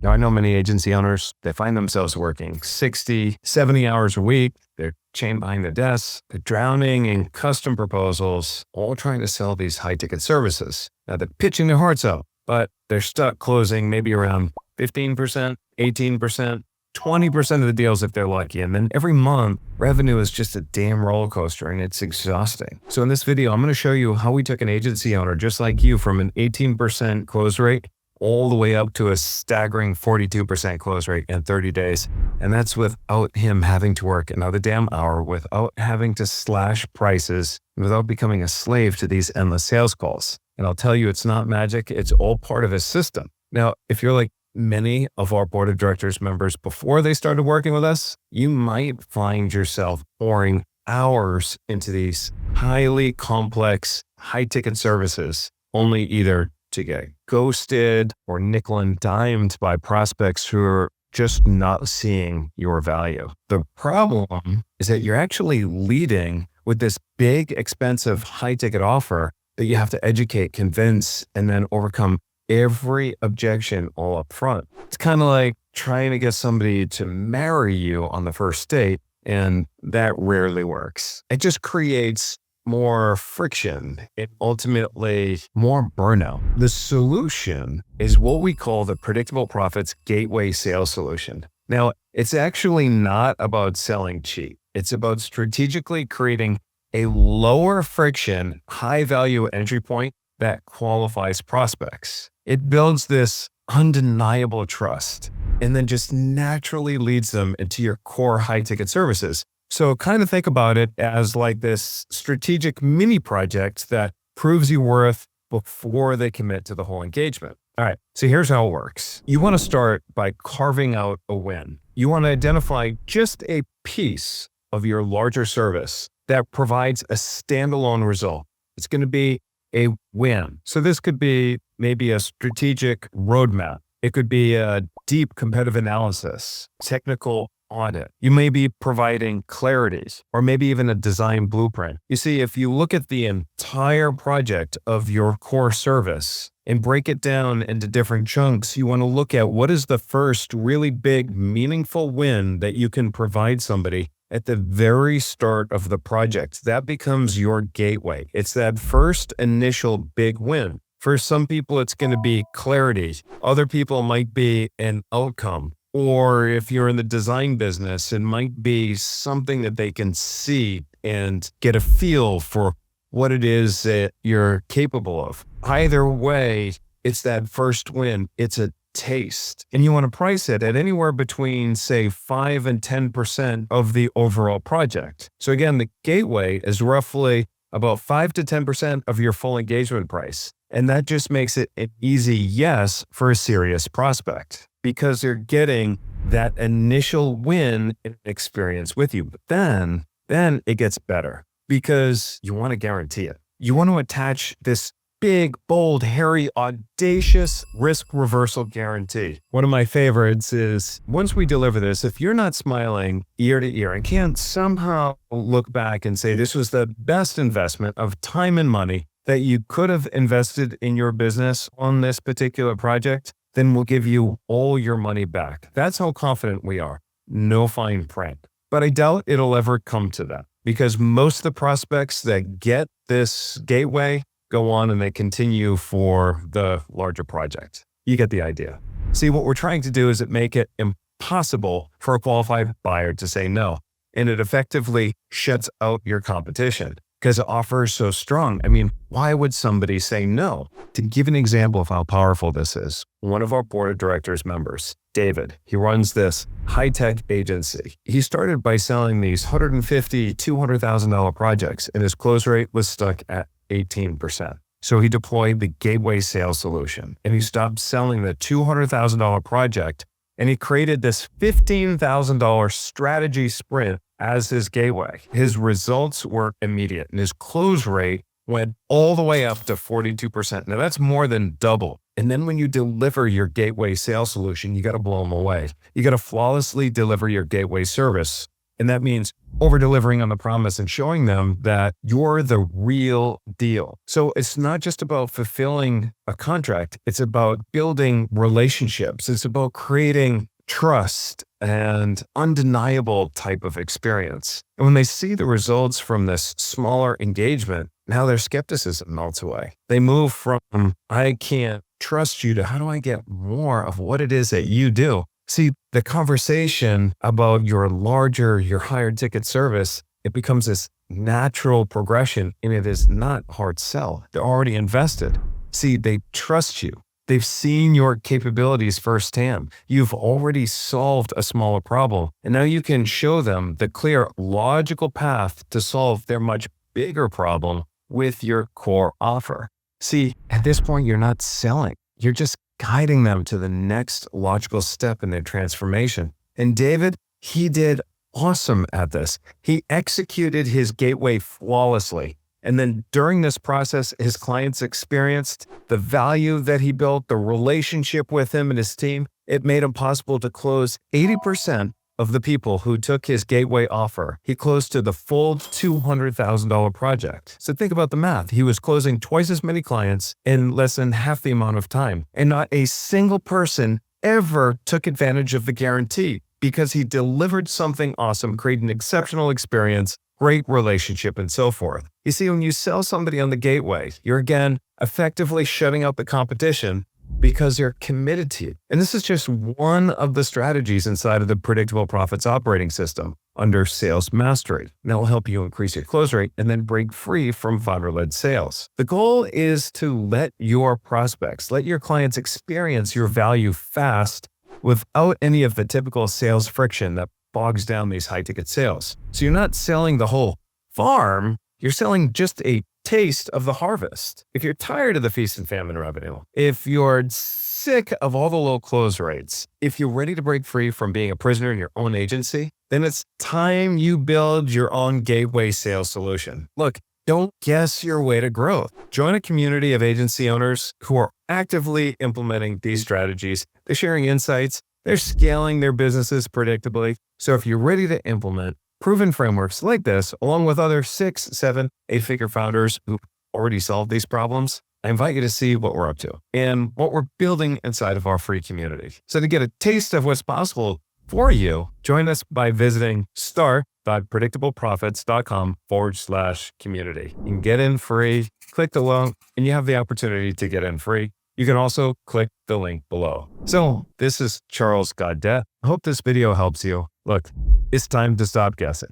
Now, I know many agency owners, they find themselves working 60, 70 hours a week. They're chained behind the desks. They're drowning in custom proposals, all trying to sell these high-ticket services. Now, they're pitching their hearts out, but they're stuck closing maybe around 15%, 18%, 20% of the deals if they're lucky. And then every month, revenue is just a damn roller coaster and it's exhausting. So in this video, I'm going to show you how we took an agency owner just like you from an 18% close rate all the way up to a staggering 42% close rate in 30 days. And that's without him having to work another damn hour, without having to slash prices, without becoming a slave to these endless sales calls. And I'll tell you, it's not magic. It's all part of his system. Now, if you're like many of our board of directors members before they started working with us, you might find yourself pouring hours into these highly complex, high-ticket services, only either to get ghosted or nickel and dimed by prospects who are just not seeing your value. The problem is that you're actually leading with this big, expensive, high-ticket offer that you have to educate, convince, and then overcome every objection all up front. It's kind of like trying to get somebody to marry you on the first date, and that rarely works. It just creates more friction and ultimately more burnout. The solution is what we call the Predictable Profits Gateway Sales Solution. Now, it's actually not about selling cheap. It's about strategically creating a lower friction, high value entry point that qualifies prospects. It builds this undeniable trust and then just naturally leads them into your core high ticket services. So kind of think about it as like this strategic mini project that proves your worth before they commit to the whole engagement. All right, so here's how it works. You want to start by carving out a win. You want to identify just a piece of your larger service that provides a standalone result. It's going to be a win. So this could be maybe a strategic roadmap. It could be a deep competitive analysis, technical audit. You may be providing clarity or maybe even a design blueprint. You see, if you look at the entire project of your core service and break it down into different chunks, you want to look at what is the first really big, meaningful win that you can provide somebody at the very start of the project. That becomes your gateway. It's that first initial big win. For some people, it's going to be clarity. Other people might be an outcome. Or if you're in the design business, it might be something that they can see and get a feel for what it is that you're capable of. Either way, it's that first win. It's a taste. And you want to price it at anywhere between, say, 5 and 10% of the overall project. So again, the gateway is roughly about 5 to 10% of your full engagement price. And that just makes it an easy yes for a serious prospect because they're getting that initial win experience with you. But then it gets better because you want to guarantee it. You want to attach this big, bold, hairy, audacious risk reversal guarantee. One of my favorites is once we deliver this, if you're not smiling ear to ear and can't somehow look back and say this was the best investment of time and money that you could have invested in your business on this particular project, then we'll give you all your money back. That's how confident we are. No fine print. But I doubt it'll ever come to that because most of the prospects that get this gateway go on and they continue for the larger project. You get the idea. See, what we're trying to do is make it impossible for a qualified buyer to say no. And it effectively shuts out your competition because the offer is so strong. I mean, why would somebody say no? To give an example of how powerful this is, one of our board of directors members, David, he runs this high-tech agency. He started by selling these $150,000, $200,000 projects, and his close rate was stuck at 18%. So he deployed the Gateway Sales Solution, and he stopped selling the $200,000 project, and he created this $15,000 strategy sprint as his gateway. His results were immediate, and his close rate went all the way up to 42%. Now that's more than double. And then when you deliver your gateway sales solution, you got to blow them away. You got to flawlessly deliver your gateway service And that means over-delivering on the promise and showing them that you're the real deal. So it's not just about fulfilling a contract. It's about building relationships. It's about creating trust and undeniable type of experience. And when they see the results from this smaller engagement, now their skepticism melts away. They move from, I can't trust you, to how do I get more of what it is that you do? See, the conversation about your higher ticket service, it becomes this natural progression, and it is not hard sell. They're already invested. See, they trust you. They've seen your capabilities firsthand. You've already solved a smaller problem, and now you can show them the clear, logical path to solve their much bigger problem with your core offer. See, at this point, you're not selling. You're just guiding them to the next logical step in their transformation. And David, he did awesome at this. He executed his gateway flawlessly. And then during this process, his clients experienced the value that he built, the relationship with him and his team. It made him possible to close 80% of the people who took his gateway offer. He closed to the full $200,000 project. So think about the math. He was closing twice as many clients in less than half the amount of time. And not a single person ever took advantage of the guarantee because he delivered something awesome, created an exceptional experience, great relationship, and so forth. You see, when you sell somebody on the gateway, you're again effectively shutting out the competition because you're committed to it. And this is just one of the strategies inside of the Predictable Profits operating system under Sales Mastery. That will help you increase your close rate and then break free from founder-led sales. The goal is to let your prospects, let your clients experience your value fast without any of the typical sales friction that bogs down these high-ticket sales. So you're not selling the whole farm, you're selling just a taste of the harvest. If you're tired of the feast and famine revenue, if you're sick of all the low close rates, if you're ready to break free from being a prisoner in your own agency, then it's time you build your own gateway sales solution. Look, don't guess your way to growth. Join a community of agency owners who are actively implementing these strategies. They're sharing insights. They're scaling their businesses predictably. So if you're ready to implement proven frameworks like this, along with other 6, 7, 8-figure founders who already solved these problems, I invite you to see what we're up to and what we're building inside of our free community. So to get a taste of what's possible for you, join us by visiting start.predictableprofits.com/community. You can get in free, click the link, and you have the opportunity to get in free. You can also click the link below. So this is Charles Godet. I hope this video helps you. Look, it's time to stop guessing.